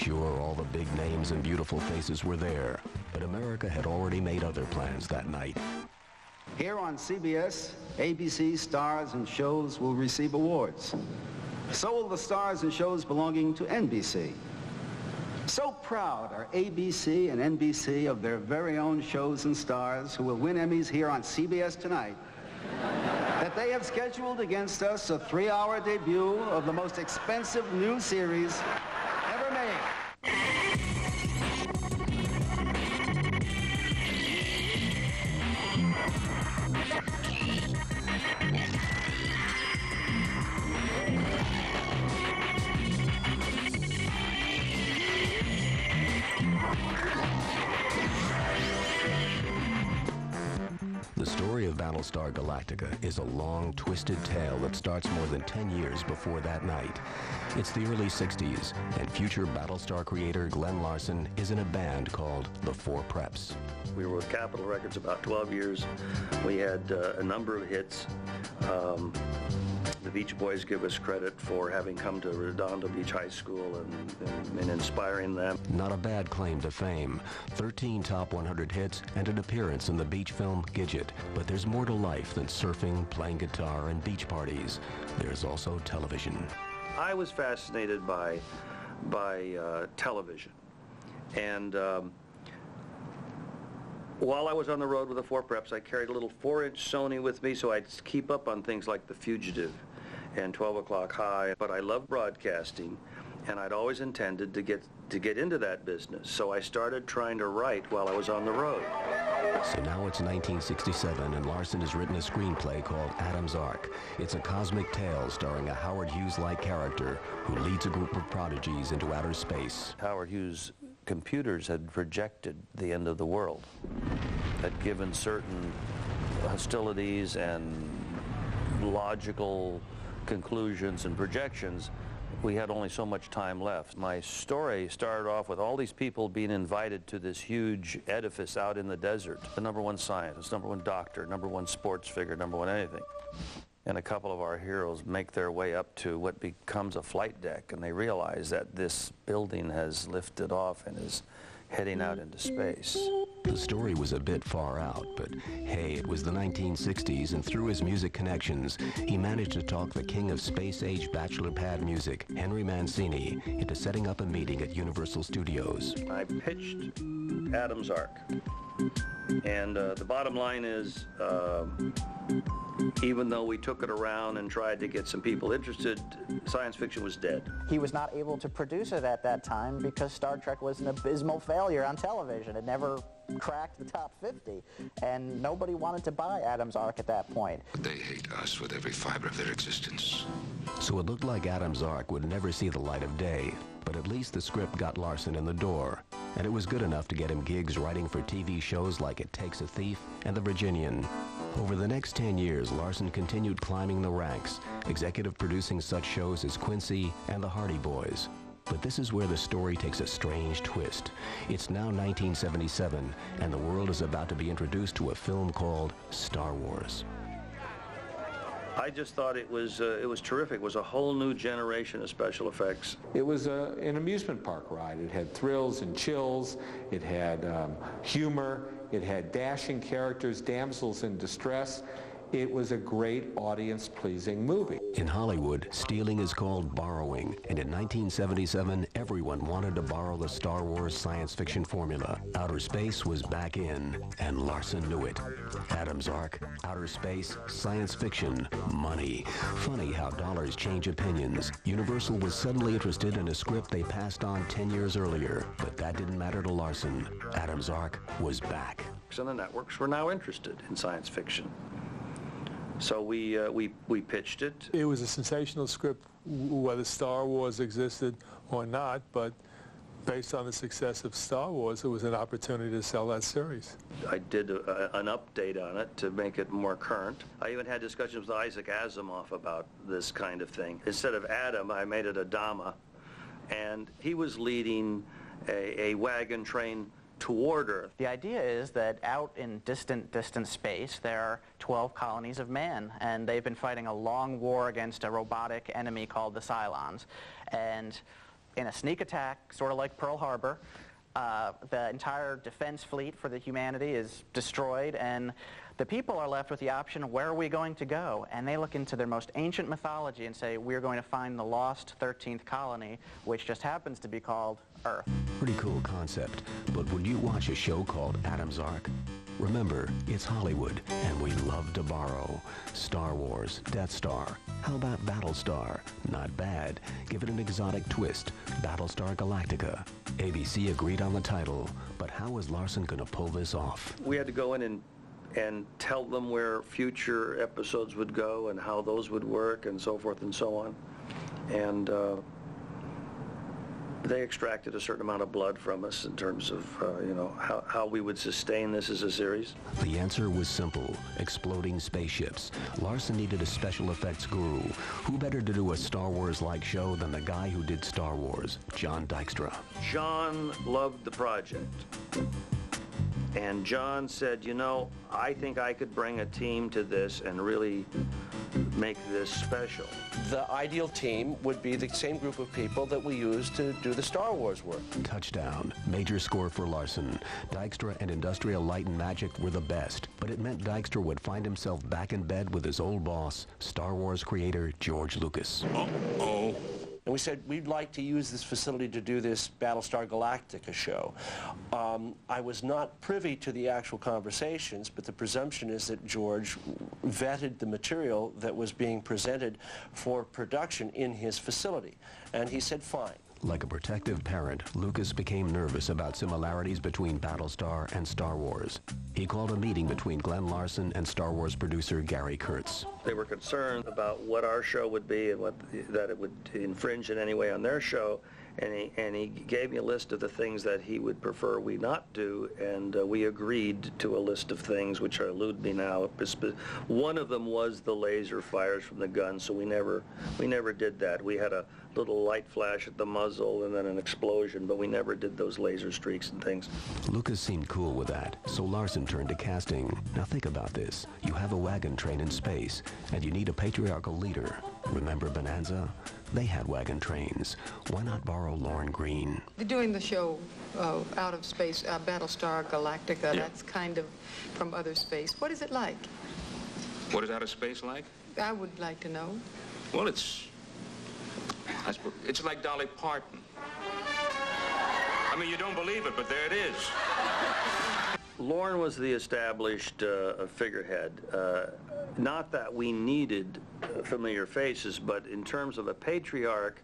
Sure, all the big names and beautiful faces were there, but America had already made other plans that night. Here on CBS, ABC stars and shows will receive awards. So will the stars and shows belonging to NBC. So proud are ABC and NBC of their very own shows and stars who will win Emmys here on CBS tonight that they have scheduled against us a 3-hour debut of the most expensive new series ever made. The story of Battlestar Galactica is a long, twisted tale that starts more than 10 years before that night. It's the early 60s, and future Battlestar creator Glenn Larson is in a band called the Four Preps. We were with Capitol Records about 12 years. We had a number of hits. The Beach Boys give us credit for having come to Redondo Beach High School and inspiring them. Not a bad claim to fame. 13 top 100 hits and an appearance in the beach film Gidget. But there's more to life than surfing, playing guitar, and beach parties. There's also television. I was fascinated by television. And while I was on the road with the Four Preps, I carried a little 4-inch Sony with me so I'd keep up on things like The Fugitive and 12 O'Clock High. But I loved broadcasting, and I'd always intended to get into that business. So I started trying to write while I was on the road. So now it's 1967, and Larson has written a screenplay called Adam's Ark. It's a cosmic tale starring a Howard Hughes-like character who leads a group of prodigies into outer space. Howard Hughes' computers had projected the end of the world, had given certain hostilities and logical conclusions and projections. We had only so much time left. My story started off with all these people being invited to this huge edifice out in the desert. The #1 scientist, #1 doctor, #1 sports figure, #1 anything. And a couple of our heroes make their way up to what becomes a flight deck, and they realize that this building has lifted off and is heading out into space. The story was a bit far out, but hey, it was the 1960s, and through his music connections, he managed to talk the king of space-age bachelor pad music, Henry Mancini, into setting up a meeting at Universal Studios. I pitched Adam's Ark, and the bottom line is, even though we took it around and tried to get some people interested, science fiction was dead. He was not able to produce it at that time because Star Trek was an abysmal failure on television. It never cracked the top 50, and nobody wanted to buy Adam's Ark at that point. They hate us with every fiber of their existence. So it looked like Adam's Ark would never see the light of day, but at least the script got Larson in the door, and it was good enough to get him gigs writing for TV shows like It Takes a Thief and The Virginian. Over the next 10 years, Larson continued climbing the ranks, executive producing such shows as Quincy and The Hardy Boys. But this is where the story takes a strange twist. It's now 1977, and the world is about to be introduced to a film called Star Wars. I just thought it was terrific. It was a whole new generation of special effects. It was an amusement park ride. It had thrills and chills. It had humor. It had dashing characters, damsels in distress. It was a great audience-pleasing movie. In Hollywood, stealing is called borrowing, and in 1977, everyone wanted to borrow the Star Wars science fiction formula. Outer space was back in, and Larson knew it. Adam's Ark, outer space, science fiction, money. Funny how dollars change opinions. Universal was suddenly interested in a script they passed on 10 years earlier, but that didn't matter to Larson. Adam's Ark was back. And the networks were now interested in science fiction. So we pitched it. It was a sensational script, whether Star Wars existed or not, but based on the success of Star Wars, it was an opportunity to sell that series. I did an update on it to make it more current. I even had discussions with Isaac Asimov about this kind of thing. Instead of Adam, I made it Adama, and he was leading a wagon train toward Earth. The idea is that out in distant space, there are 12 colonies of man, and they've been fighting a long war against a robotic enemy called the Cylons. And in a sneak attack, sort of like Pearl Harbor. The entire defense fleet for the humanity is destroyed, and the people are left with the option of where are we going to go? And they look into their most ancient mythology and say, we're going to find the lost 13th colony, which just happens to be called Earth. Pretty cool concept, but would you watch a show called Adam's Ark? Remember, it's Hollywood, and we love to borrow. Star Wars, Death Star. How about Battlestar? Not bad. Give it an exotic twist. Battlestar Galactica. ABC agreed on the title, but how was Larson going to pull this off? We had to go in and tell them where future episodes would go and how those would work and so forth and so on. And they extracted a certain amount of blood from us in terms of, how we would sustain this as a series. The answer was simple: exploding spaceships. Larson needed a special effects guru. Who better to do a Star Wars-like show than the guy who did Star Wars, John Dykstra? John loved the project. And John said, I think I could bring a team to this and really make this special. The ideal team would be the same group of people that we use to do the Star Wars work. Touchdown. Major score for Larson. Dykstra and Industrial Light and Magic were the best, but it meant Dykstra would find himself back in bed with his old boss, Star Wars creator George Lucas. Uh-oh. And we said, we'd like to use this facility to do this Battlestar Galactica show. I was not privy to the actual conversations, but the presumption is that George vetted the material that was being presented for production in his facility. And he said, fine. Like a protective parent, Lucas became nervous about similarities between Battlestar and Star Wars. He called a meeting between Glenn Larson and Star Wars producer Gary Kurtz. They were concerned about what our show would be and that it would infringe in any way on their show, and he gave me a list of the things that he would prefer we not do, and we agreed to a list of things which elude me now. One of them was the laser fires from the gun, so we never did that. We had a little light flash at the muzzle and then an explosion, but we never did those laser streaks and things. Lucas seemed cool with that, so Larson turned to casting. Now think about this. You have a wagon train in space, and you need a patriarchal leader. Remember Bonanza? They had wagon trains. Why not borrow Lorne Greene? Doing the show out of space, Battlestar Galactica, Yeah. That's kind of from other space. What is it like? What is outer space like? I would like to know. Well, it's like Dolly Parton. I mean, you don't believe it, but there it is. Lorne was the established figurehead. Not that we needed familiar faces, but in terms of a patriarch,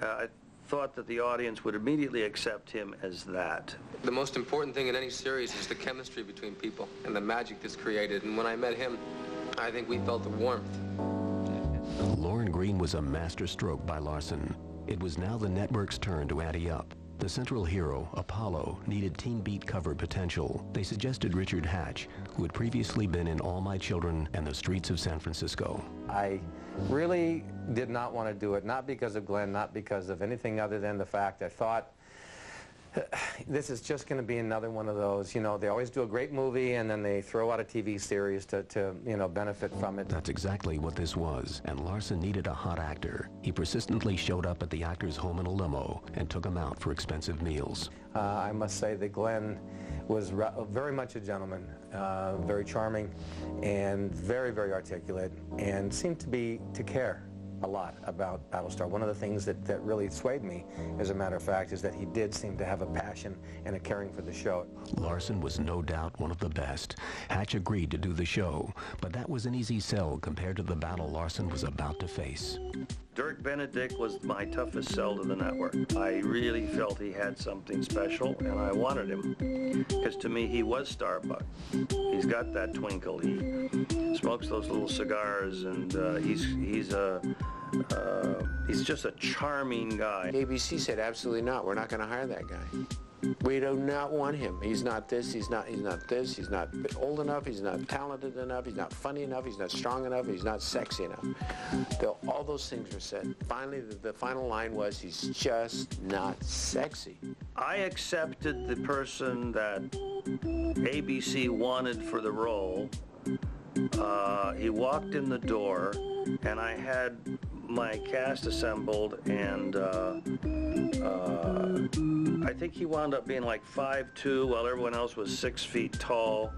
I thought that the audience would immediately accept him as that. The most important thing in any series is the chemistry between people and the magic that's created. And when I met him, I think we felt the warmth. Lorne Greene was a masterstroke by Larson. It was now the network's turn to ante up. The central hero, Apollo, needed Teen Beat cover potential. They suggested Richard Hatch, who had previously been in All My Children and the Streets of San Francisco. I really did not want to do it, not because of Glenn, not because of anything other than the fact I thought this is just going to be another one of those, they always do a great movie and then they throw out a TV series to benefit from it. That's exactly what this was, and Larson needed a hot actor. He persistently showed up at the actor's home in a limo and took him out for expensive meals. I must say that Glenn was very much a gentleman, very charming and very, very articulate, and seemed to care a lot about Battlestar. One of the things that really swayed me, as a matter of fact, is that he did seem to have a passion and a caring for the show. Larson was no doubt one of the best. Hatch agreed to do the show, but that was an easy sell compared to the battle Larson was about to face. Dirk Benedict was my toughest sell to the network. I really felt he had something special, and I wanted him, because to me he was Starbuck. He's got that twinkle. He smokes those little cigars, and he's just a charming guy. ABC said, absolutely not. We're not going to hire that guy. We do not want him. He's not this, he's not this, he's not old enough, he's not talented enough, he's not funny enough, he's not strong enough, he's not sexy enough. All those things were said. Finally, the final line was, he's just not sexy. I accepted the person that ABC wanted for the role. He walked in the door, and I had my cast assembled, and I think he wound up being like 5'2", while everyone else was 6 feet tall.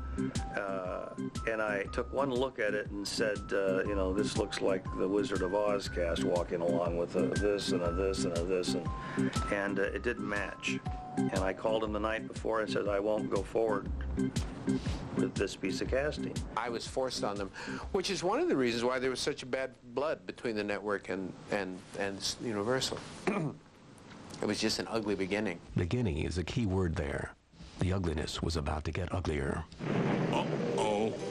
And I took one look at it and said, you know, this looks like the Wizard of Oz cast walking along with a this and a this and a this, and it didn't match. And I called him the night before and said, I won't go forward with this piece of casting. I was forced on them, which is one of the reasons why there was such a bad blood between the network and Universal. It was just an ugly beginning. Beginning is a key word there. The ugliness was about to get uglier.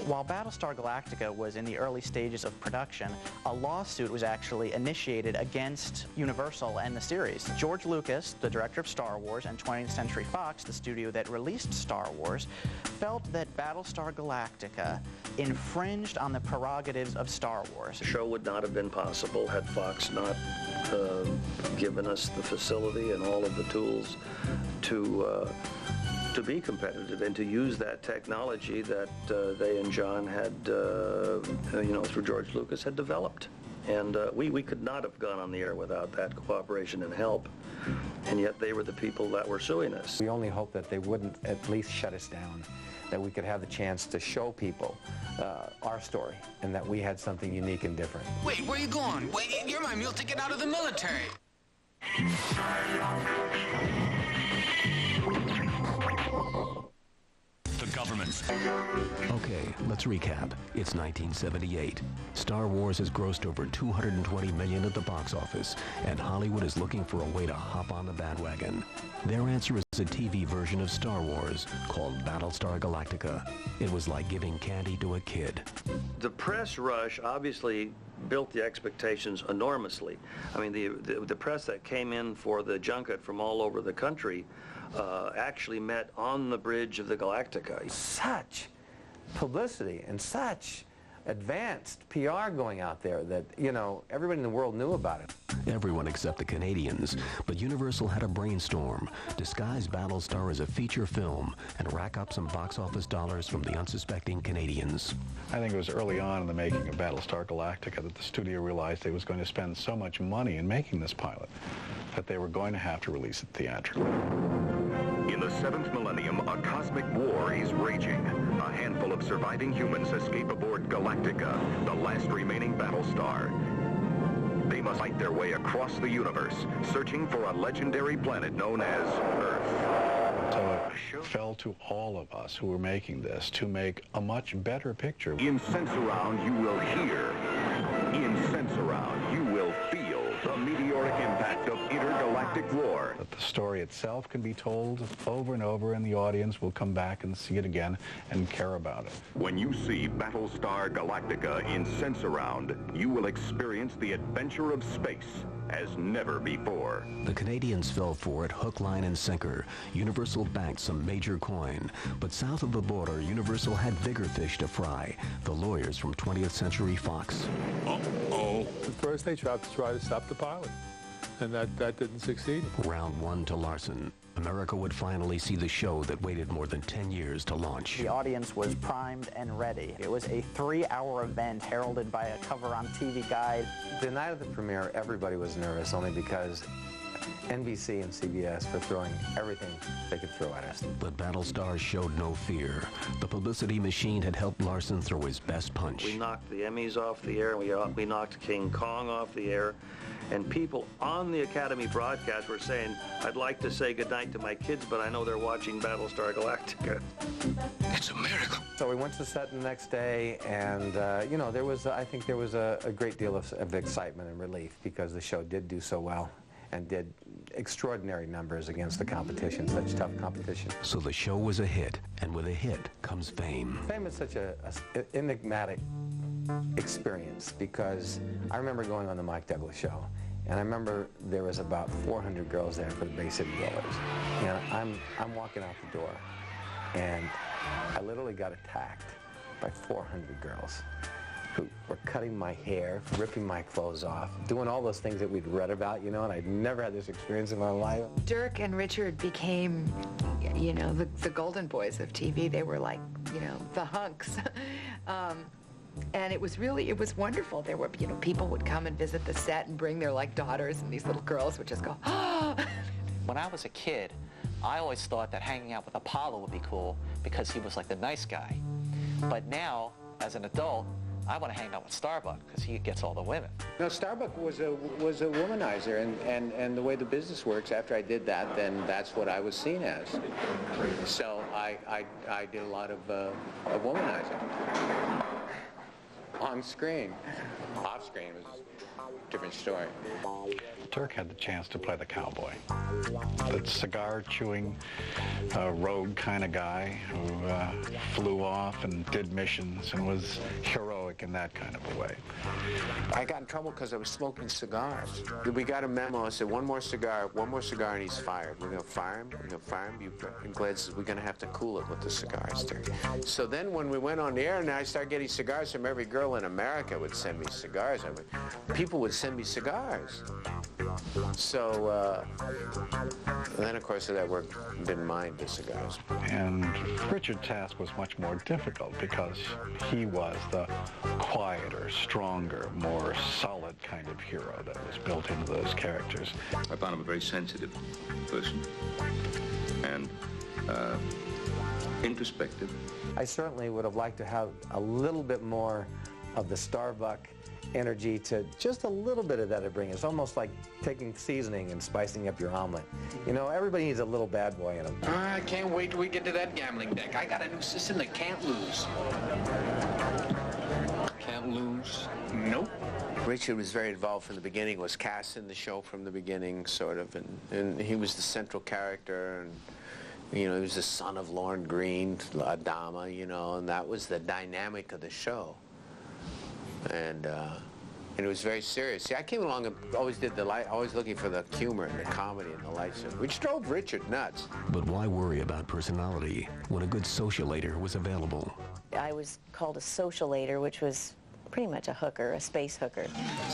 While Battlestar Galactica was in the early stages of production, a lawsuit was actually initiated against Universal and the series. George Lucas, the director of Star Wars, and 20th Century Fox, the studio that released Star Wars, felt that Battlestar Galactica infringed on the prerogatives of Star Wars. The show would not have been possible had Fox not given us the facility and all of the tools to be competitive and to use that technology that they and John had, you know, through George Lucas, had developed. And we could not have gone on the air without that cooperation and help. And yet they were the people that were suing us. We only hoped that they wouldn't at least shut us down, that we could have the chance to show people our story, and that we had something unique and different. Wait, where are you going? Wait, you're my meal ticket out of the military. The government. Okay, let's recap. It's 1978. Star Wars has grossed over $220 million at the box office, and Hollywood is looking for a way to hop on the bandwagon. Their answer is a TV version of Star Wars called Battlestar Galactica. It was like giving candy to a kid. The press rush obviously built the expectations enormously. I mean, the press that came in for the junket from all over the country actually met on the bridge of the Galactica. Such publicity and such advanced PR going out there that, you know, everybody in the world knew about it. Everyone except the Canadians, but Universal had a brainstorm, disguise Battlestar as a feature film, and rack up some box office dollars from the unsuspecting Canadians. I think it was early on in the making of Battlestar Galactica that the studio realized they was going to spend so much money in making this pilot that they were going to have to release it theatrically. In the 7th millennium, a cosmic war is raging. A handful of surviving humans escape aboard Galactica, the last remaining Battlestar. They must fight their way across the universe, searching for a legendary planet known as Earth. So it fell to all of us who were making this to make a much better picture. In Sense Around, you will hear. In Sense Around, you will feel the meteoric impact of intergalactic war. That the story itself can be told over and over, and the audience will come back and see it again and care about it. When you see Battlestar Galactica in Sense Around, you will experience the adventure of space as never before. The Canadians fell for it hook, line, and sinker. Universal banked some major coin. But south of the border, Universal had bigger fish to fry. The lawyers from 20th Century Fox. At first they tried to stop the pilot, and that didn't succeed. Round one to Larson. America would finally see the show that waited more than 10 years to launch. The audience was primed and ready. It was a 3-hour event heralded by a cover on TV Guide. The night of the premiere, everybody was nervous only because NBC and CBS were throwing everything they could throw at us. But Battlestar showed no fear. The publicity machine had helped Larson throw his best punch. We knocked the Emmys off the air, we knocked King Kong off the air, and people on the Academy broadcast were saying, I'd like to say goodnight to my kids, but I know they're watching Battlestar Galactica. It's a miracle. So we went to set the next day, and, you know, I think there was a great deal of excitement and relief because the show did do so well and did extraordinary numbers against the competition, such tough competition. So the show was a hit, and with a hit comes fame. Fame is such an enigmatic experience because I remember going on the Mike Douglas show, and I remember there was about 400 girls there for the Bay City Rollers. And I'm walking out the door, and I literally got attacked by 400 girls who were cutting my hair, ripping my clothes off, doing all those things that we'd read about, you know, and I'd never had this experience in my life. Dirk and Richard became, you know, the golden boys of TV. They were like, you know, the hunks. And it was wonderful. There were, people would come and visit the set and bring their, daughters, and these little girls would just go, oh. When I was a kid, I always thought that hanging out with Apollo would be cool because he was like the nice guy. But now, as an adult, I want to hang out with Starbuck because he gets all the women. No, Starbuck was a womanizer, and the way the business works, after I did that, then that's what I was seen as. So I did a lot of womanizing. On screen. Off screen was a different story. Dirk had the chance to play the cowboy, the cigar-chewing, road kind of guy who flew off and did missions and was heroic in that kind of a way. I got in trouble because I was smoking cigars. We got a memo. I said, one more cigar, and he's fired. We're going to fire him. We're going to fire him. And Glad says, we're going to have to cool it with the cigars, Dirk. So then when we went on the air, and I started getting cigars from every girl in America would send me cigars. People would send me cigars. So then, of course, that work didn't mind the cigars. And Richard's task was much more difficult because he was the quieter, stronger, more solid kind of hero that was built into those characters. I found him a very sensitive person and introspective. I certainly would have liked to have a little bit more of the Starbuck energy, to just a little bit of that to bring. It's almost like taking seasoning and spicing up your omelet. Everybody needs a little bad boy in them. I can't wait till we get to that gambling deck. I got a new system that can't lose. Can't lose? Nope. Richard was very involved from the beginning, was cast in the show from the beginning, sort of, and he was the central character, and he was the son of Lorne Greene, Adama, and that was the dynamic of the show. And it was very serious. See, I came along and always did always looking for the humor and the comedy and the light show, which drove Richard nuts. But why worry about personality when a good socialator was available? I was called a socialator, which was pretty much a hooker, a space hooker.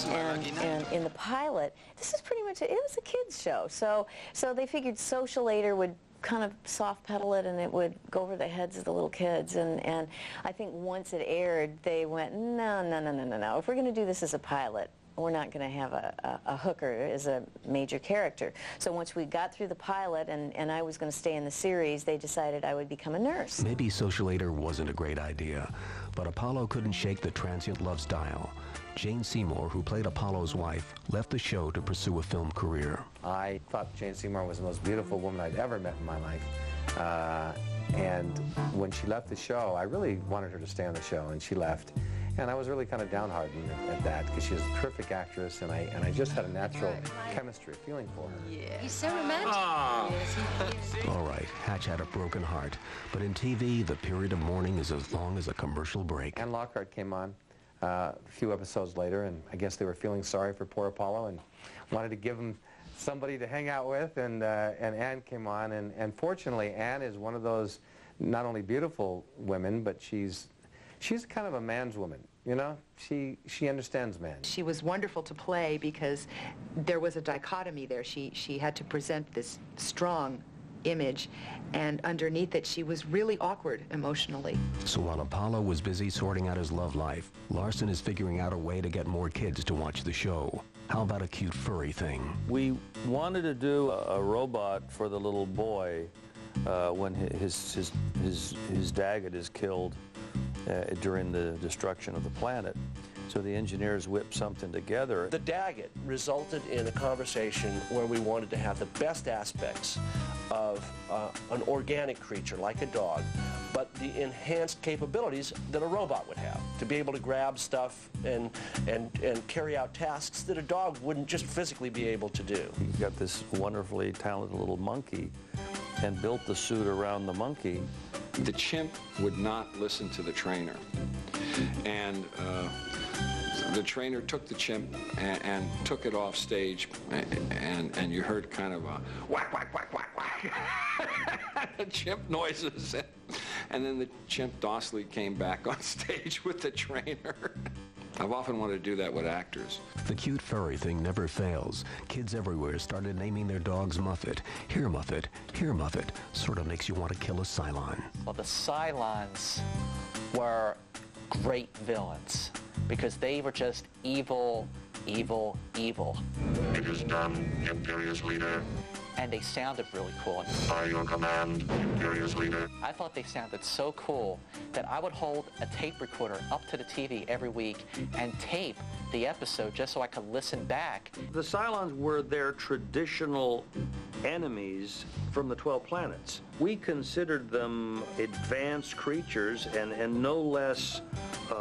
And in the pilot, this is pretty much, it was a kids show. So they figured socialator would kind of soft pedal it and it would go over the heads of the little kids, and I think once it aired they went, no, if we're going to do this as a pilot, we're not going to have a hooker as a major character. So once we got through the pilot and I was going to stay in the series, they decided I would become a nurse. Maybe socialator wasn't a great idea, but Apollo couldn't shake the transient love style. Jane Seymour, who played Apollo's wife, left the show to pursue a film career. I thought Jane Seymour was the most beautiful woman I'd ever met in my life. And when she left the show, I really wanted her to stay on the show, and she left. And I was really kind of downhearted at that, because she was a terrific actress, and I just had a natural chemistry, feeling for her. Yeah. He's so romantic. Yes, all right, Hatch had a broken heart, but in TV, the period of mourning is as long as a commercial break. And Lockhart came on a few episodes later, and I guess they were feeling sorry for poor Apollo and wanted to give him somebody to hang out with, and Anne came on, and fortunately Anne is one of those not only beautiful women, but she's kind of a man's woman, she understands men. She was wonderful to play because there was a dichotomy there. She had to present this strong image, and underneath it she was really awkward emotionally. So while Apollo was busy sorting out his love life, Larson is figuring out a way to get more kids to watch the show. How about a cute furry thing? We wanted to do a robot for the little boy when his Daggett is killed during the destruction of the planet. So the engineers whipped something together. The Daggett resulted in a conversation where we wanted to have the best aspects of an organic creature like a dog, but the enhanced capabilities that a robot would have, to be able to grab stuff and carry out tasks that a dog wouldn't just physically be able to do. We got this wonderfully talented little monkey and built the suit around the monkey. The chimp would not listen to the trainer, and the trainer took the chimp and took it off stage, and you heard kind of a whack, whack, whack, whack, whack, chimp noises, and then the chimp docilely came back on stage with the trainer. I've often wanted to do that with actors. The cute furry thing never fails. Kids everywhere started naming their dogs Muffet. Here Muffet, here Muffet. Sort of makes you want to kill a Cylon. Well, the Cylons were great villains because they were just evil, evil, evil. It is done, Imperious Leader. And they sounded really cool. By your command, Imperious Leader. I thought they sounded so cool that I would hold a tape recorder up to the TV every week and tape the episode just so I could listen back. The Cylons were their traditional enemies from the 12 planets. We considered them advanced creatures and no less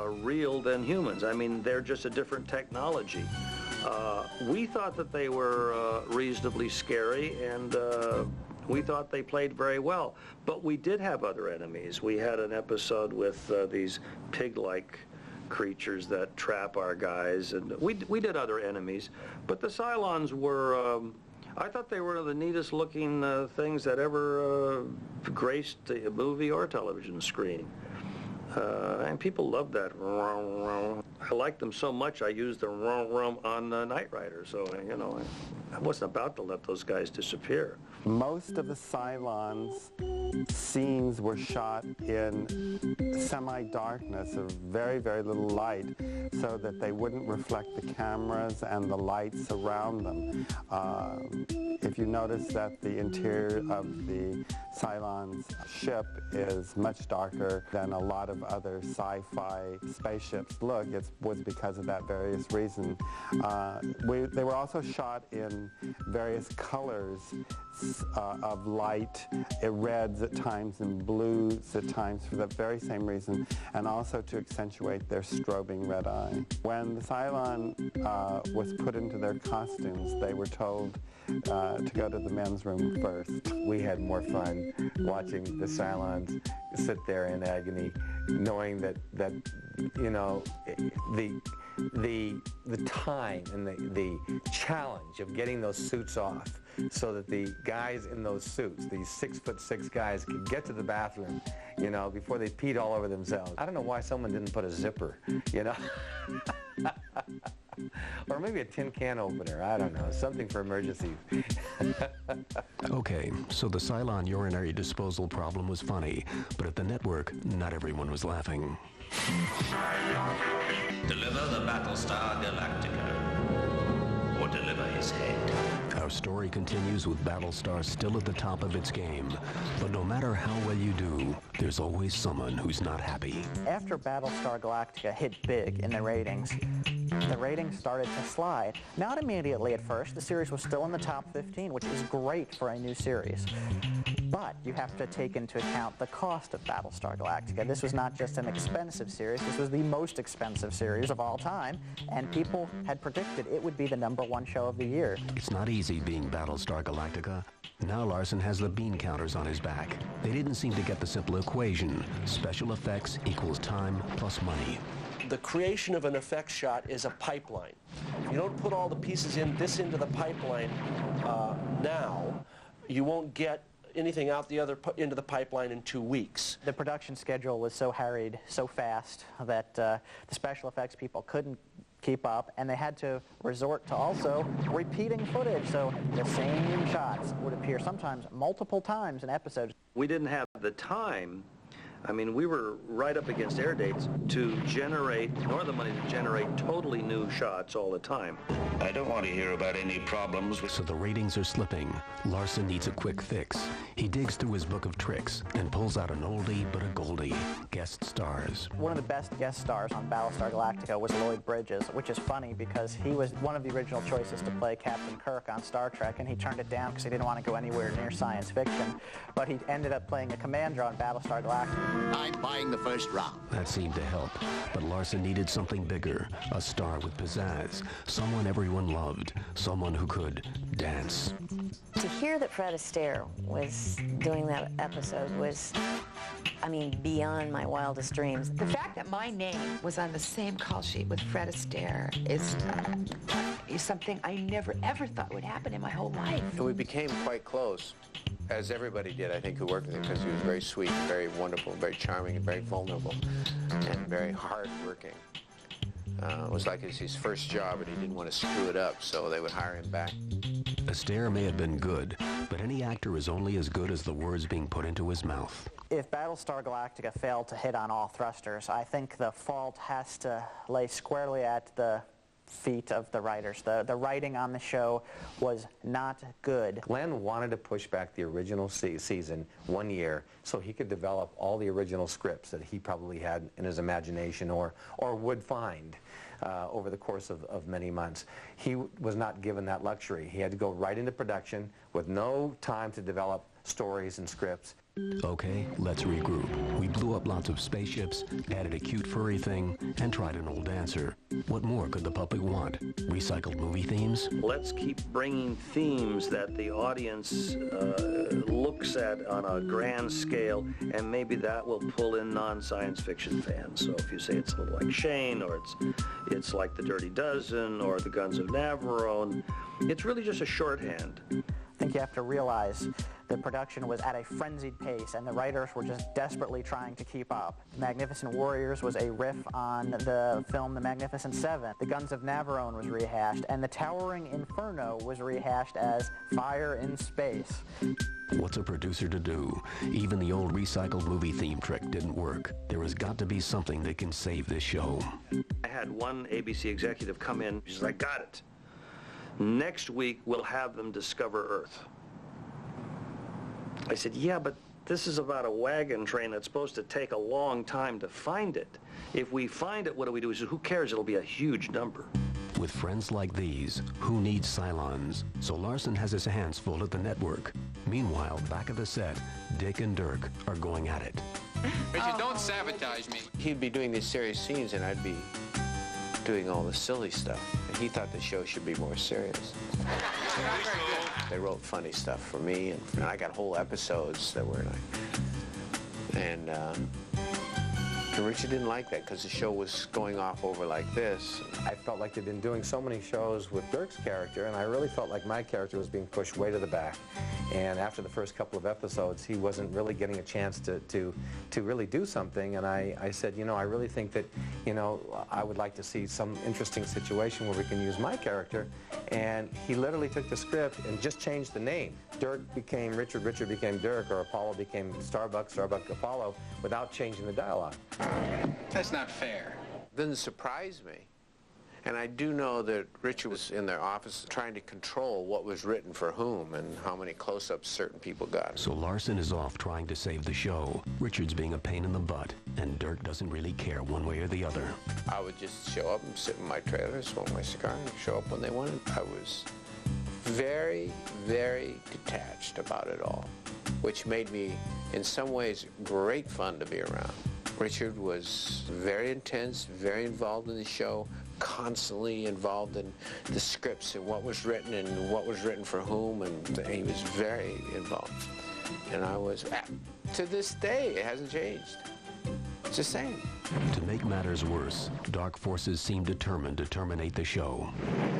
real than humans. I mean, they're just a different technology. We thought that they were reasonably scary, and we thought they played very well. But we did have other enemies. We had an episode with these pig-like creatures that trap our guys, and we did other enemies. But the Cylons were, I thought they were one of the neatest looking things that ever graced a movie or television screen. And people loved that. I liked them so much I used the rum on Knight Rider, so, you know, I wasn't about to let those guys disappear. Most of the Cylons scenes were shot in semi-darkness of very, very little light so that they wouldn't reflect the cameras and the lights around them. If you notice that the interior of the Cylon's ship is much darker than a lot of other sci-fi spaceships look, it was because of that various reason. They were also shot in various colors of light, reds at times and blues at times for that very same reason, and also to accentuate their strobing red eye. When the Cylon was put into their costumes, they were told to go to the men's room first. We had more fun watching the Cylons sit there in agony, knowing that you know, the time and the challenge of getting those suits off so that the guys in those suits, these 6'6" guys, could get to the bathroom, you know, before they peed all over themselves. I don't know why someone didn't put a zipper, you know. Or maybe a tin can opener, I don't know, something for emergencies. Okay, so the Cylon urinary disposal problem was funny, but at the network, not everyone was laughing. Deliver the Battlestar Galactica, or deliver his head. Our story continues with Battlestar still at the top of its game, but no matter how well you do, there's always someone who's not happy. After Battlestar Galactica hit big in the ratings started to slide. Not immediately at first. The series was still in the top 15, which is great for a new series. But you have to take into account the cost of Battlestar Galactica. This was not just an expensive series, this was the most expensive series of all time, and people had predicted it would be the #1 show of the year. It's not easy being Battlestar Galactica. Now Larson has the bean counters on his back. They didn't seem to get the simple equation. Special effects equals time plus money. The creation of an effects shot is a pipeline. If you don't put all the pieces into the pipeline now, you won't get anything out into the pipeline in 2 weeks. The production schedule was so harried, so fast, that the special effects people couldn't keep up, and they had to resort to also repeating footage, so the same shots would appear sometimes multiple times in episodes. We didn't have the time. I mean, we were right up against air dates to generate, nor the money to generate totally new shots all the time. I don't want to hear about any problems with... So the ratings are slipping. Larson needs a quick fix. He digs through his book of tricks and pulls out an oldie but a goldie. Guest stars. One of the best guest stars on Battlestar Galactica was Lloyd Bridges, which is funny because he was one of the original choices to play Captain Kirk on Star Trek, and he turned it down because he didn't want to go anywhere near science fiction. But he ended up playing a commander on Battlestar Galactica. I'm buying the first round. That seemed to help, but Larson needed something bigger, a star with pizzazz, someone everyone loved, someone who could dance. To hear that Fred Astaire was doing that episode was, I mean, beyond my wildest dreams. The fact that my name was on the same call sheet with Fred Astaire is something I never ever thought would happen in my whole life. We became quite close, as everybody did, I think, who worked with him, because he was very sweet, very wonderful, very charming, and very vulnerable, and very hard-working. It was like his first job, and he didn't want to screw it up, so they would hire him back. Astaire may have been good, but any actor is only as good as the words being put into his mouth. If Battlestar Galactica failed to hit on all thrusters, I think the fault has to lay squarely at the feet of the writers. The writing on the show was not good. Glenn wanted to push back the original season 1 year so he could develop all the original scripts that he probably had in his imagination or would find over the course of many months. He was not given that luxury. He had to go right into production with no time to develop stories and scripts. Okay, let's regroup. We blew up lots of spaceships, added a cute furry thing, and tried an old dancer. What more could the public want? Recycled movie themes? Let's keep bringing themes that the audience looks at on a grand scale, and maybe that will pull in non-science fiction fans. So if you say it's a little like Shane, or it's like The Dirty Dozen, or The Guns of Navarone, it's really just a shorthand. I think you have to realize the production was at a frenzied pace, and the writers were just desperately trying to keep up. Magnificent Warriors was a riff on the film The Magnificent Seven. The Guns of Navarone was rehashed, and The Towering Inferno was rehashed as Fire in Space. What's a producer to do? Even the old recycled movie theme trick didn't work. There has got to be something that can save this show. I had one ABC executive come in. She's like, got it. Next week, we'll have them discover Earth. I said, yeah, but this is about a wagon train that's supposed to take a long time to find it. If we find it, what do we do? He said, who cares? It'll be a huge number. With friends like these, who needs Cylons? So Larson has his hands full at the network. Meanwhile, back at the set, Dick and Dirk are going at it. Richard, don't sabotage me. He'd be doing these serious scenes, and I'd be doing all the silly stuff. And he thought the show should be more serious. They wrote funny stuff for me, and I got whole episodes that were like, and Richard didn't like that because the show was going off over like this. I felt like they'd been doing so many shows with Dirk's character, and I really felt like my character was being pushed way to the back. And after the first couple of episodes, he wasn't really getting a chance to really do something. And I said, you know, I really think that, you know, I would like to see some interesting situation where we can use my character. And he literally took the script and just changed the name. Dirk became Richard, Richard became Dirk, or Apollo became Starbuck, Starbuck Apollo, without changing the dialogue. That's not fair. Didn't surprise me. And I do know that Richard was in their office trying to control what was written for whom and how many close-ups certain people got. So Larson is off trying to save the show. Richard's being a pain in the butt, and Dirk doesn't really care one way or the other. I would just show up and sit in my trailer, smoke my cigar, and show up when they wanted. I was very, very detached about it all, which made me, in some ways, great fun to be around. Richard was very intense, very involved in the show, constantly involved in the scripts and what was written for whom, and he was very involved. And I was, to this day, it hasn't changed. It's the same. To make matters worse, dark forces seem determined to terminate the show.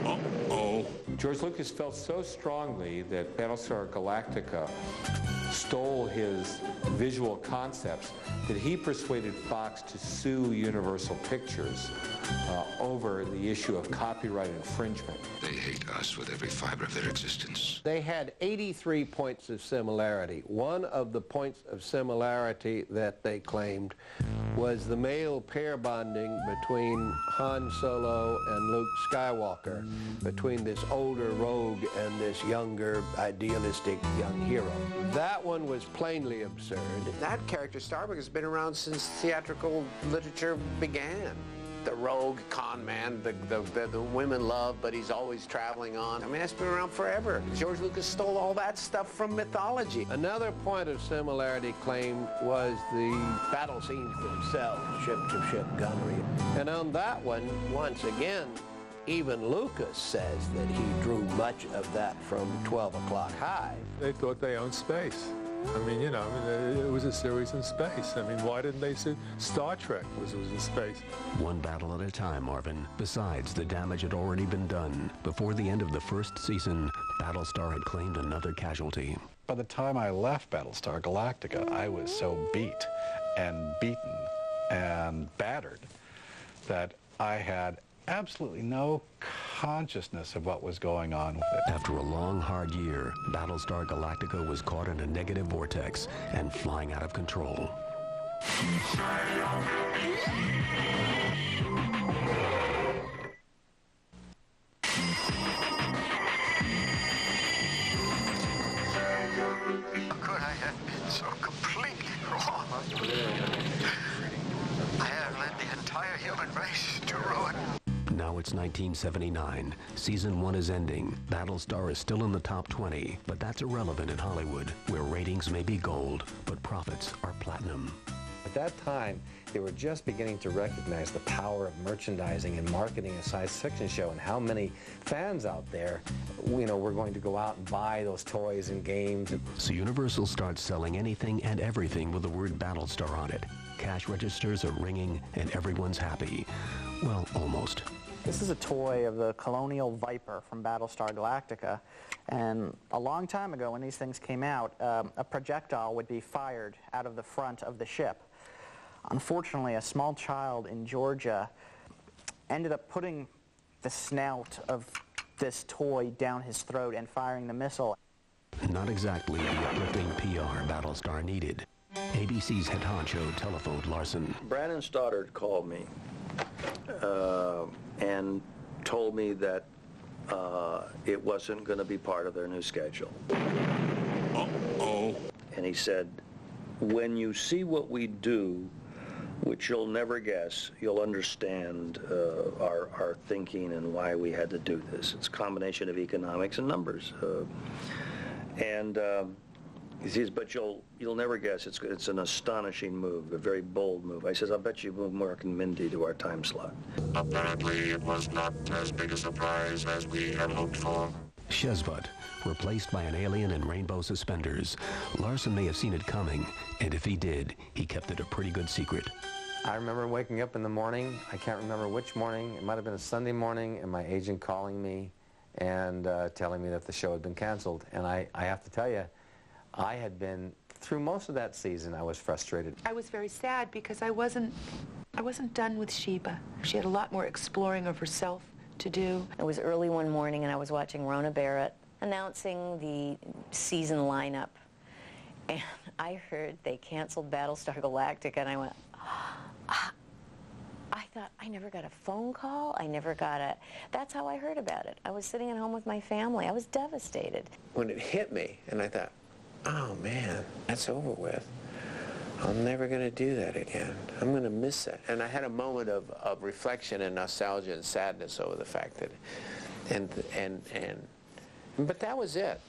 Uh-oh. George Lucas felt so strongly that Battlestar Galactica stole his visual concepts that he persuaded Fox to sue Universal Pictures over the issue of copyright infringement. They hate us with every fiber of their existence. They had 83 points of similarity. One of the points of similarity that they claimed was the male pair bonding between Han Solo and Luke Skywalker, between this older rogue and this younger, idealistic young hero. That one was plainly absurd. That character, Starbuck, has been around since theatrical literature began. The rogue con man, the women love, but he's always traveling on. I mean, that's been around forever. George Lucas stole all that stuff from mythology. Another point of similarity claimed was the battle scenes themselves, ship-to-ship gunnery. And on that one, once again, even Lucas says that he drew much of that from 12 O'Clock High. They thought they owned space. I mean, you know, it was a series in space. I mean, why didn't they say Star Trek was in space? One battle at a time, Marvin. Besides, the damage had already been done. Before the end of the first season, Battlestar had claimed another casualty. By the time I left Battlestar Galactica, I was so beat and beaten and battered that I had absolutely no consciousness of what was going on with it. After a long, hard year, Battlestar Galactica was caught in a negative vortex and flying out of control. Could I have been so completely wrong? I have led the entire human race to ruin. Now it's 1979. Season 1 is ending. Battlestar is still in the top 20, but that's irrelevant in Hollywood, where ratings may be gold, but profits are platinum. At that time, they were just beginning to recognize the power of merchandising and marketing a science fiction show, and how many fans out there, were going to go out and buy those toys and games. So Universal starts selling anything and everything with the word Battlestar on it. Cash registers are ringing and everyone's happy. Well, almost. This is a toy of the Colonial Viper from Battlestar Galactica, and a long time ago when these things came out, a projectile would be fired out of the front of the ship. Unfortunately, a small child in Georgia ended up putting the snout of this toy down his throat and firing the missile. Not exactly the uplifting PR Battlestar needed. ABC's head honcho telephoned Larson. Brandon Stoddard called me and told me that it wasn't going to be part of their new schedule. Uh-oh. And he said, when you see what we do, which you'll never guess, you'll understand our thinking and why we had to do this. It's a combination of economics and numbers. He says, but you'll never guess. It's an astonishing move, a very bold move. I says, I'll bet you move Mark and Mindy to our time slot. Apparently, it was not as big a surprise as we had hoped for. Shezbot, replaced by an alien in rainbow suspenders. Larson may have seen it coming, and if he did, he kept it a pretty good secret. I remember waking up in the morning, I can't remember which morning, it might have been a Sunday morning, and my agent calling me and telling me that the show had been canceled. And I have to tell you, I had been, through most of that season, I was frustrated. I was very sad because I wasn't done with Sheba. She had a lot more exploring of herself to do. It was early one morning and I was watching Rona Barrett announcing the season lineup. And I heard they canceled Battlestar Galactica and I went, I thought, I never got a phone call. That's how I heard about it. I was sitting at home with my family. I was devastated. When it hit me, and I thought, oh man, that's over with. I'm never going to do that again. I'm going to miss that. And I had a moment of reflection and nostalgia and sadness over the fact that, but that was it.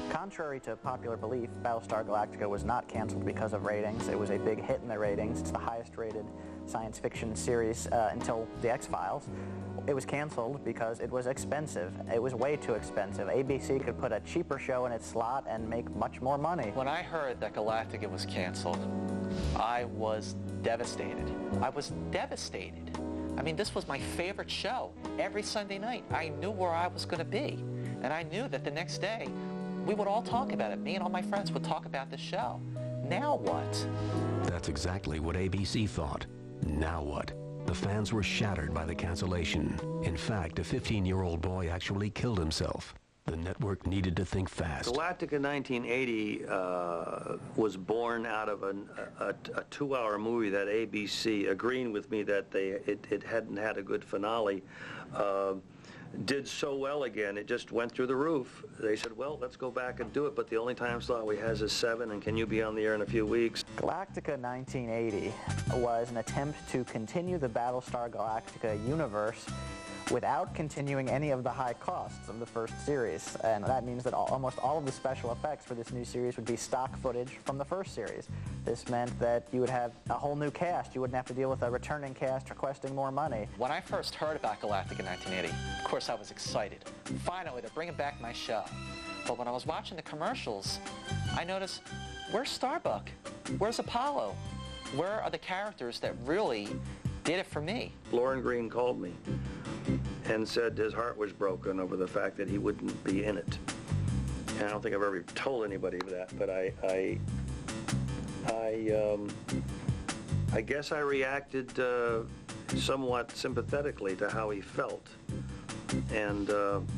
Contrary to popular belief, Battlestar Galactica was not canceled because of ratings. It was a big hit in the ratings. It's the highest rated science fiction series until The X-Files. It was canceled because it was expensive. It was way too expensive. ABC could put a cheaper show in its slot and make much more money. When I heard that Galactica was canceled, I was devastated. I mean, this was my favorite show. Every Sunday night, I knew where I was going to be. And I knew that the next day, we would all talk about it. Me and all my friends would talk about the show. Now what? That's exactly what ABC thought. Now what? The fans were shattered by the cancellation. In fact, a 15-year-old boy actually killed himself. The network needed to think fast. Galactica 1980 was born out of a 2-hour movie that ABC, agreeing with me that it hadn't had a good finale, did so well again. It just went through the roof. They said, well, let's go back and do it, but the only time slot we have is 7, and can you be on the air in a few weeks? Galactica 1980 was an attempt to continue the Battlestar Galactica universe without continuing any of the high costs of the first series. And that means that almost all of the special effects for this new series would be stock footage from the first series. This meant that you would have a whole new cast. You wouldn't have to deal with a returning cast requesting more money. When I first heard about Galactica in 1980, of course I was excited. Finally, they're bringing back my show. But when I was watching the commercials, I noticed, where's Starbuck? Where's Apollo? Where are the characters that really did it for me? Lauren Green called me and said his heart was broken over the fact that he wouldn't be in it. And I don't think I've ever told anybody that, but I guess I reacted somewhat sympathetically to how he felt and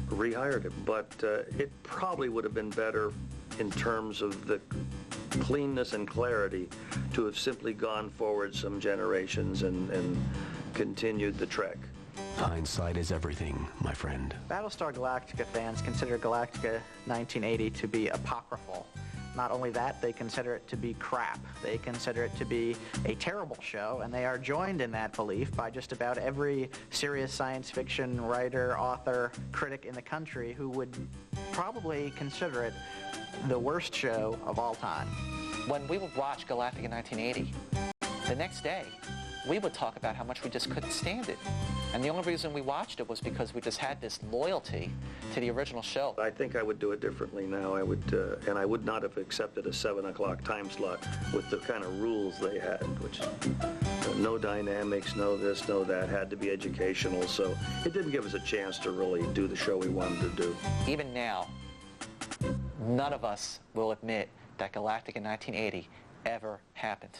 rehired him. But it probably would have been better in terms of the cleanness and clarity to have simply gone forward some generations and continued the trek. Hindsight is everything, my friend. Battlestar Galactica fans consider Galactica 1980 to be apocryphal. Not only that, they consider it to be crap. They consider it to be a terrible show, and they are joined in that belief by just about every serious science fiction writer, author, critic in the country who would probably consider it the worst show of all time. When we would watch Galactica 1980, the next day, we would talk about how much we just couldn't stand it. And the only reason we watched it was because we just had this loyalty to the original show. I think I would do it differently now. I would, and I would not have accepted a 7 o'clock time slot with the kind of rules they had, which no dynamics, no this, no that, had to be educational. So it didn't give us a chance to really do the show we wanted to do. Even now, none of us will admit that Galactica 1980 ever happened.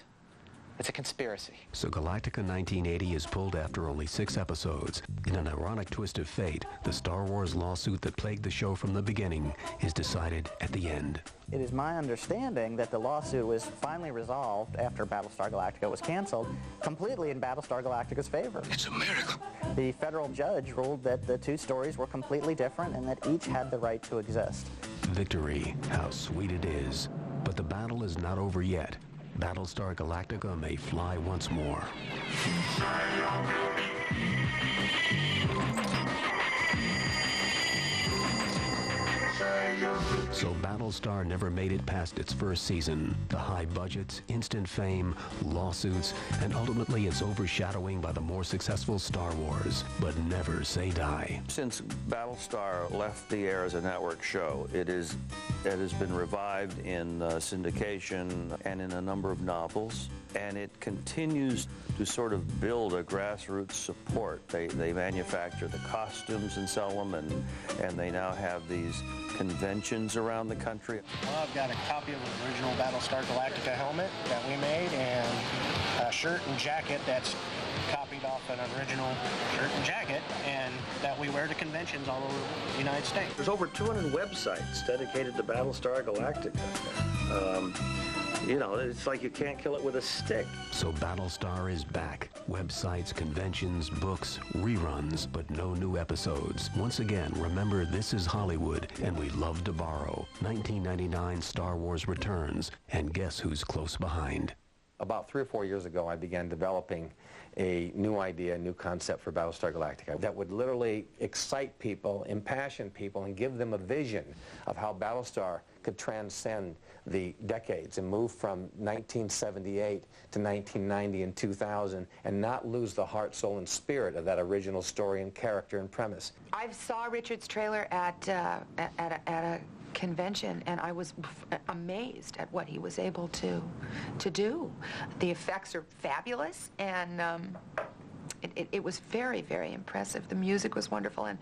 It's a conspiracy. So Galactica 1980 is pulled after only 6 episodes. In an ironic twist of fate, the Star Wars lawsuit that plagued the show from the beginning is decided at the end. It is my understanding that the lawsuit was finally resolved after Battlestar Galactica was canceled, completely in Battlestar Galactica's favor. It's a miracle. The federal judge ruled that the 2 stories were completely different and that each had the right to exist. Victory, how sweet it is. But the battle is not over yet. Battlestar Galactica may fly once more. So Battlestar never made it past its first season. The high budgets, instant fame, lawsuits, and ultimately its overshadowing by the more successful Star Wars. But never say die. Since Battlestar left the air as a network show, it has been revived in syndication and in a number of novels. And it continues to sort of build a grassroots support. They manufacture the costumes and sell them, and they now have these conventions around the country. Well, I've got a copy of the original Battlestar Galactica helmet that we made, and a shirt and jacket that's copied off an original shirt and jacket, and that we wear to conventions all over the United States. There's over 200 websites dedicated to Battlestar Galactica. You know, it's like you can't kill it with a stick. So Battlestar is back. Websites, conventions, books, reruns, but no new episodes. Once again, remember, this is Hollywood, and we love to borrow. 1999 Star Wars returns, and guess who's close behind? About 3 or 4 years ago, I began developing a new idea, a new concept for Battlestar Galactica that would literally excite people, impassion people, and give them a vision of how Battlestar could transcend the decades and move from 1978 to 1990 and 2000 and not lose the heart, soul, and spirit of that original story and character and premise. I saw Richard's trailer at a convention, and I was amazed at what he was able to do. The effects are fabulous, and it was very, very impressive. The music was wonderful, and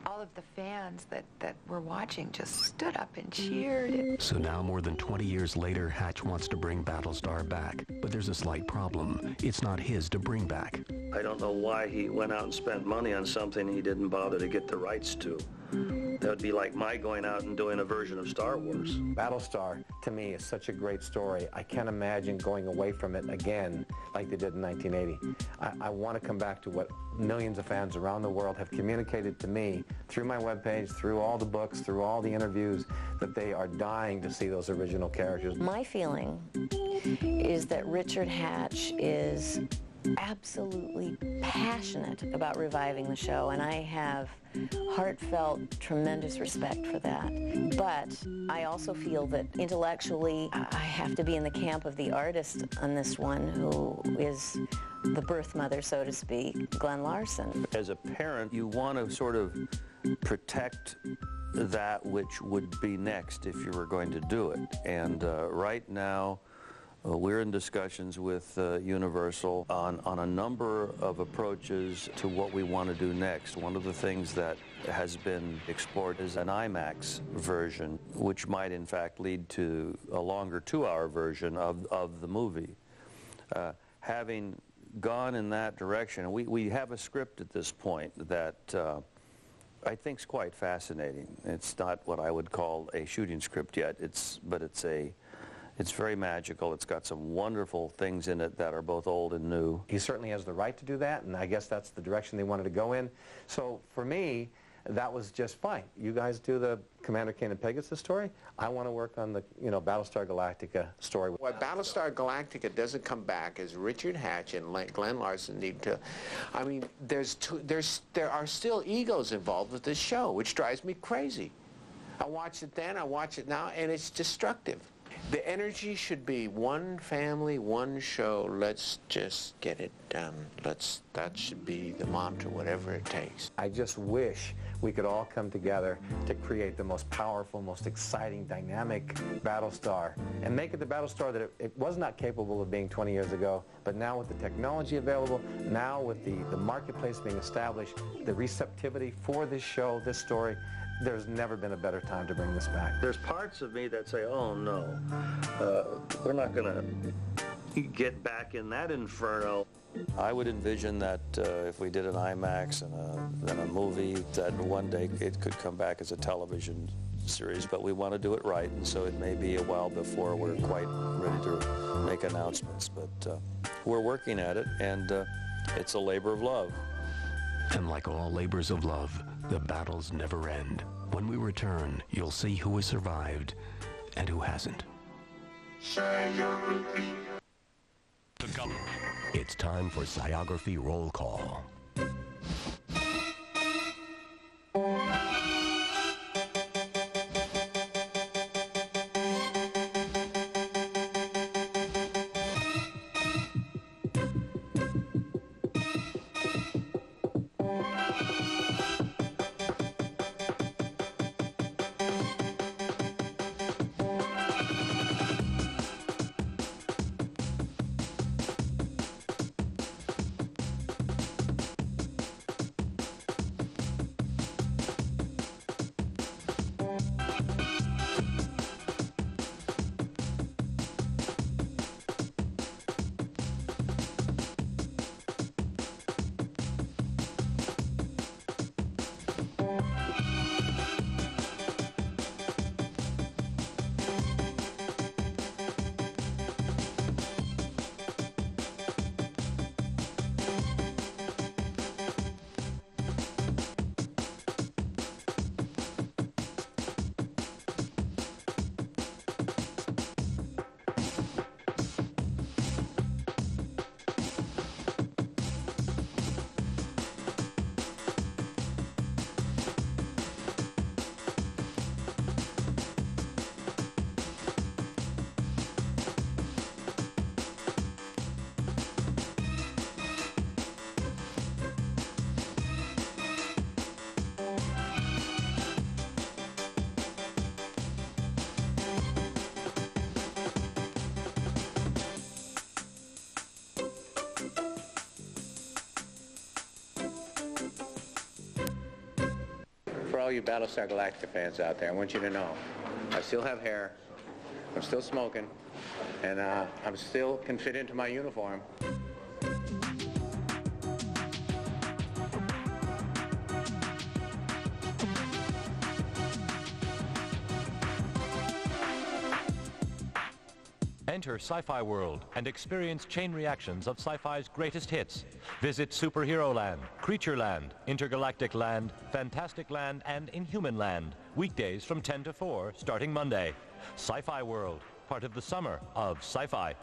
all of the fans that were watching just stood up and cheered. So now, more than 20 years later, Hatch wants to bring Battlestar back. But there's a slight problem. It's not his to bring back. I don't know why he went out and spent money on something he didn't bother to get the rights to. That would be like my going out and doing a version of Star Wars. Battlestar, to me, is such a great story. I can't imagine going away from it again like they did in 1980. I want to come back to what millions of fans around the world have communicated to me through my webpage, through all the books, through all the interviews, that they are dying to see those original characters. My feeling is that Richard Hatch is absolutely passionate about reviving the show, and I have heartfelt, tremendous respect for that. But I also feel that intellectually I have to be in the camp of the artist on this one, who is the birth mother, so to speak, Glenn Larson. As a parent, you want to sort of protect that which would be next if you were going to do it. And right now, we're in discussions with Universal on a number of approaches to what we want to do next. One of the things that has been explored is an IMAX version, which might in fact lead to a longer 2-hour version of the movie. Having gone in that direction. We have a script at this point that I think is quite fascinating. It's not what I would call a shooting script yet, but it's very magical. It's got some wonderful things in it that are both old and new. He certainly has the right to do that, and I guess that's the direction they wanted to go in. So for me, that was just fine. You guys do the Commander Kane and Pegasus story. I want to work on the, Battlestar Galactica story. Why Battlestar Galactica doesn't come back is Richard Hatch and Glenn Larson need to. I mean, there are still egos involved with this show, which drives me crazy. I watched it then, I watch it now, and it's destructive. The energy should be one family, one show. Let's just get it done. That should be the mantra, whatever it takes. I just wish we could all come together to create the most powerful, most exciting, dynamic Battlestar and make it the Battlestar that it was not capable of being 20 years ago, but now with the technology available, now with the marketplace being established, the receptivity for this show, this story, there's never been a better time to bring this back. There's parts of me that say, oh no, we're not going to get back in that inferno. I would envision that if we did an IMAX and a movie, that one day it could come back as a television series, but we want to do it right, and so it may be a while before we're quite ready to make announcements, but we're working at it, and it's a labor of love. And like all labors of love, the battles never end. When we return, you'll see who has survived and who hasn't. It's time for Sciography Roll Call. For all you Battlestar Galactica fans out there, I want you to know, I still have hair, I'm still smoking, and I'm still can fit into my uniform. Enter Sci-Fi World and experience chain reactions of sci-fi's greatest hits. Visit Superhero Land, Creature Land, Intergalactic Land, Fantastic Land, and Inhuman Land. Weekdays from 10 to 4, starting Monday. Sci-Fi World, part of the summer of sci-fi.